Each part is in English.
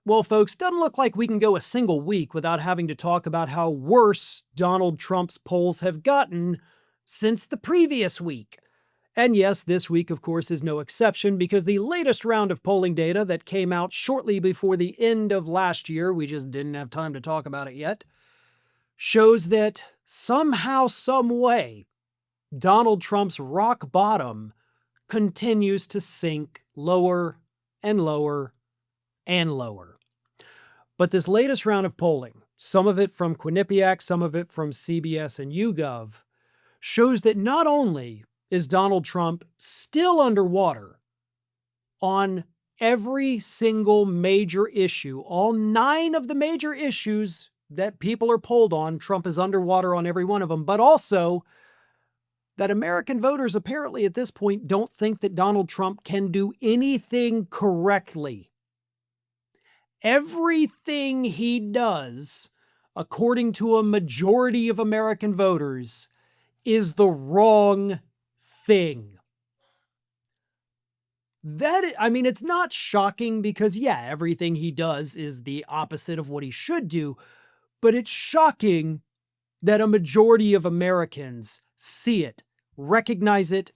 Well, folks, doesn't look like we can go a single week without having to talk about how worse Donald Trump's polls have gotten since the previous week. And yes, this week, of course, is no exception because the latest round of polling data that came out shortly before the end of last year, we just didn't have time to talk about it yet, shows that somehow, some way, Donald Trump's rock bottom continues to sink lower and lower and lower. But this latest round of polling, some of it from Quinnipiac, some of it from CBS and YouGov, shows that not only is Donald Trump still underwater on every single major issue, all 9 of the major issues that people are polled on, Trump is underwater on every one of them, but also that American voters apparently at this point don't think that Donald Trump can do anything correctly. Everything he does, according to a majority of American voters, is the wrong thing. It's not shocking because, yeah, everything he does is the opposite of what he should do, but it's shocking that a majority of Americans see it, recognize it,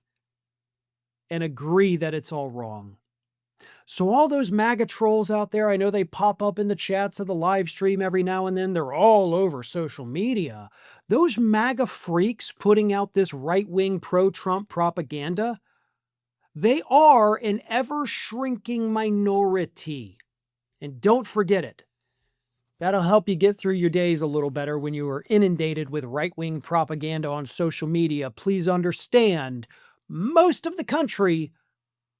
and agree that it's all wrong. So all those MAGA trolls out there, I know they pop up in the chats of the live stream every now and then. They're all over social media. Those MAGA freaks putting out this right-wing pro-Trump propaganda, they are an ever-shrinking minority. And don't forget it. That'll help you get through your days a little better when you are inundated with right-wing propaganda on social media. Please understand, most of the country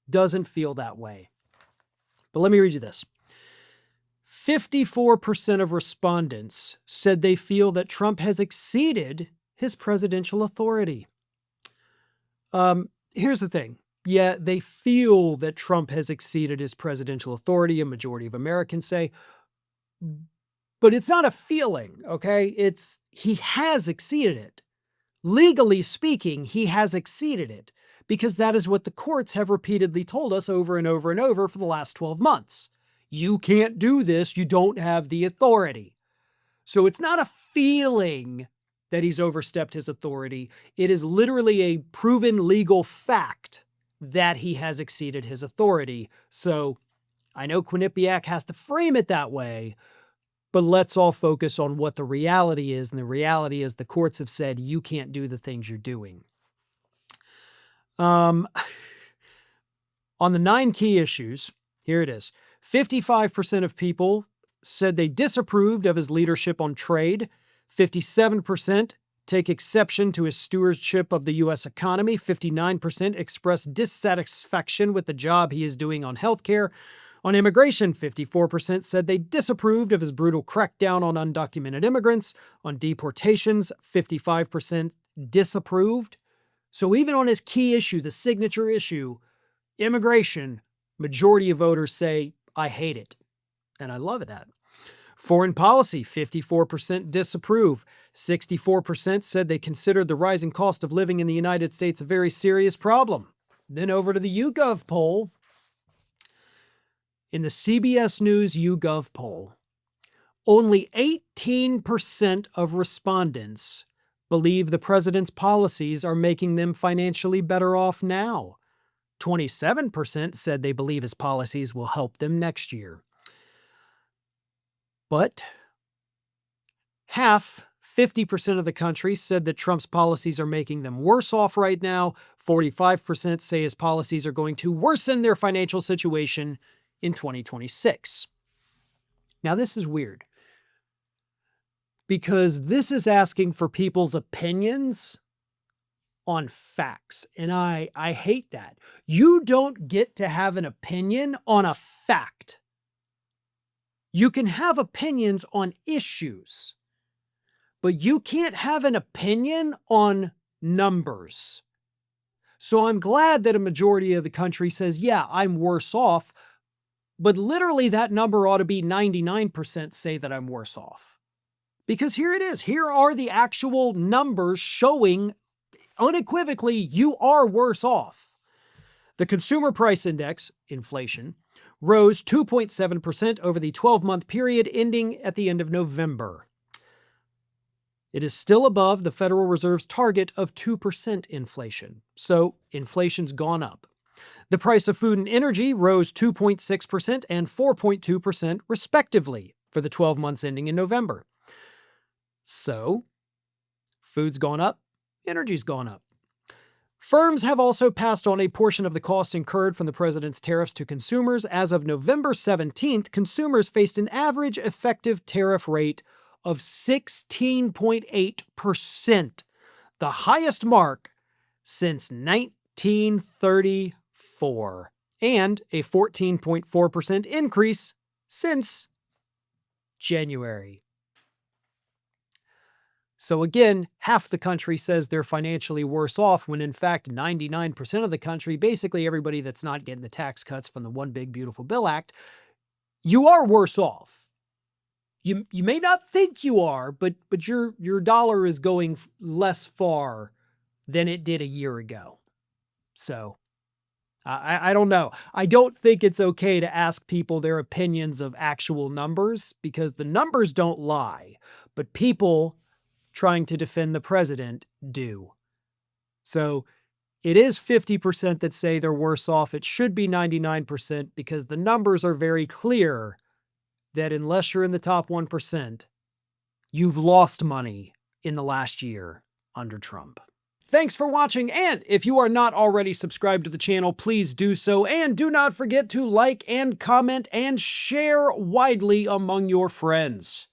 doesn't feel that way. But let me read you this. 54% of respondents said they feel that Trump has exceeded his presidential authority. Here's the thing. Yeah, they feel that Trump has exceeded his presidential authority, a majority of Americans say. But it's not a feeling, okay? He has exceeded it. Legally speaking, he has exceeded it. Because that is what the courts have repeatedly told us over and over and over for the last 12 months. You can't do this. You don't have the authority. So it's not a feeling that he's overstepped his authority. It is literally a proven legal fact that he has exceeded his authority. So I know Quinnipiac has to frame it that way, but let's all focus on what the reality is. And the reality is the courts have said you can't do the things you're doing. On the 9 key issues, here it is. 55% of people said they disapproved of his leadership on trade. 57% take exception to his stewardship of the U.S. economy. 59% expressed dissatisfaction with the job he is doing on healthcare. On immigration, 54% said they disapproved of his brutal crackdown on undocumented immigrants. On deportations, 55% disapproved. So even on his key issue, the signature issue, immigration, majority of voters say, I hate it. And I love that. Foreign policy, 54% disapprove. 64% said they considered the rising cost of living in the United States a very serious problem. Then over to the YouGov poll. In the CBS News YouGov poll, only 18% of respondents believe the president's policies are making them financially better off now. 27% said they believe his policies will help them next year. But half, 50% of the country said that Trump's policies are making them worse off right now. 45% say his policies are going to worsen their financial situation in 2026. Now, this is weird, because this is asking for people's opinions on facts. And I hate that. You don't get to have an opinion on a fact. You can have opinions on issues, but you can't have an opinion on numbers. So I'm glad that a majority of the country says, yeah, I'm worse off, but literally that number ought to be 99% say that I'm worse off. Because here it is. Here are the actual numbers showing unequivocally you are worse off. The Consumer Price Index, inflation, rose 2.7% over the 12-month period ending at the end of November. It is still above the Federal Reserve's target of 2% inflation, so inflation's gone up. The price of food and energy rose 2.6% and 4.2% respectively for the 12 months ending in November. So, food's gone up, energy's gone up. Firms have also passed on a portion of the cost incurred from the president's tariffs to consumers. As of November 17th, consumers faced an average effective tariff rate of 16.8%, the highest mark since 1934, and a 14.4% increase since January. So again, half the country says they're financially worse off when in fact 99% of the country, basically everybody that's not getting the tax cuts from the One Big Beautiful Bill Act, you are worse off. You may not think you are, but your dollar is going less far than it did a year ago. So I don't know. I don't think it's okay to ask people their opinions of actual numbers because the numbers don't lie, but people trying to defend the president do. So it is 50% that say they're worse off. It should be 99% because the numbers are very clear that unless you're in the top 1%, you've lost money in the last year under Trump. Thanks for watching, and if you are not already subscribed to the channel, please do so, and do not forget to like and comment and share widely among your friends.